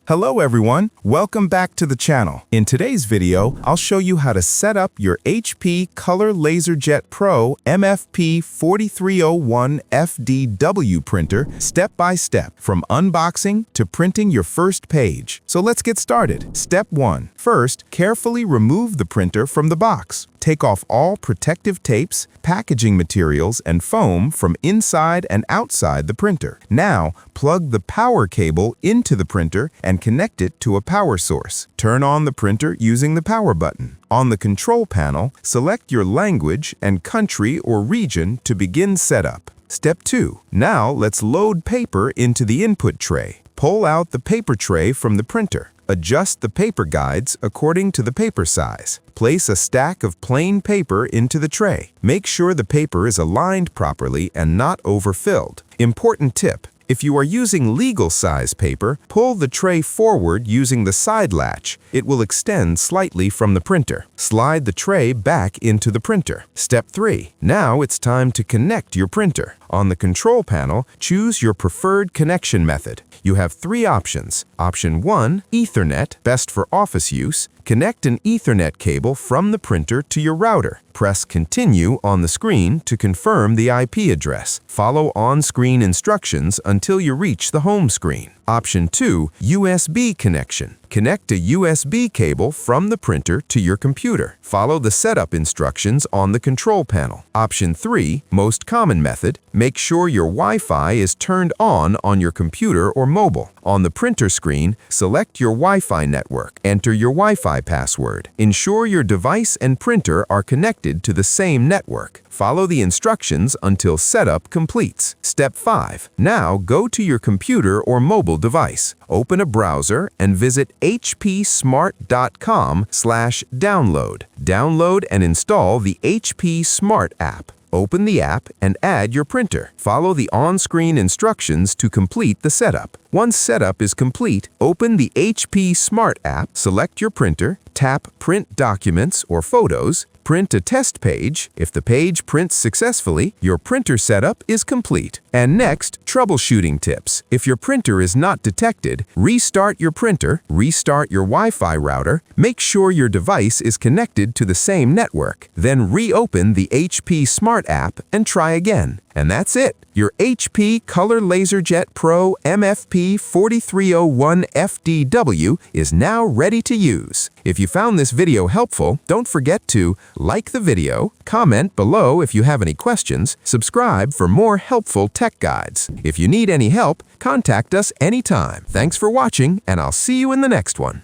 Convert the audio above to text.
Hello everyone, welcome back to the channel. In today's video, I'll show you how to set up your HP Color LaserJet Pro MFP 4301fdw printer step by step, from unboxing to printing your first page. So let's get started. Step 1. First, carefully remove the printer from the box. Take off all protective tapes, packaging materials, and foam from inside and outside the printer. Now, plug the power cable into the printer and connect it to a power source. Turn on the printer using the power button. On the control panel, select your language and country or region to begin setup. Step 2. Now, let's load paper into the input tray. Pull out the paper tray from the printer. Adjust the paper guides according to the paper size. Place a stack of plain paper into the tray. Make sure the paper is aligned properly and not overfilled. Important tip: if you are using legal size paper, pull the tray forward using the side latch. It will extend slightly from the printer. Slide the tray back into the printer. Step 3. Now it's time to connect your printer. On the control panel, choose your preferred connection method. You have 3 options. Option 1, Ethernet, best for office use. Connect an Ethernet cable from the printer to your router. Press Continue on the screen to confirm the IP address. Follow on-screen instructions until you reach the home screen. Option 2, USB connection. Connect a USB cable from the printer to your computer. Follow the setup instructions on the control panel. Option 3, most common method. Make sure your Wi-Fi is turned on your computer or mobile. On the printer screen, select your Wi-Fi network. Enter your Wi-Fi password. Ensure your device and printer are connected to the same network. Follow the instructions until setup completes. Step 5. Now go to your computer or mobile device. Open a browser and visit hpsmart.com/download. Download and install the HP Smart app. Open the app and add your printer. Follow the on-screen instructions to complete the setup. Once setup is complete, open the HP Smart app, select your printer, tap Print Documents or Photos, print a test page. If the page prints successfully, your printer setup is complete. And next, troubleshooting tips. If your printer is not detected, restart your printer, restart your Wi-Fi router, make sure your device is connected to the same network. Then reopen the HP Smart app and try again. And that's it. Your HP Color LaserJet Pro MFP 4301fdw is now ready to use. If you found this video helpful, don't forget to like the video, comment below if you have any questions, subscribe for more helpful tech guides. If you need any help, contact us anytime. Thanks for watching, and I'll see you in the next one.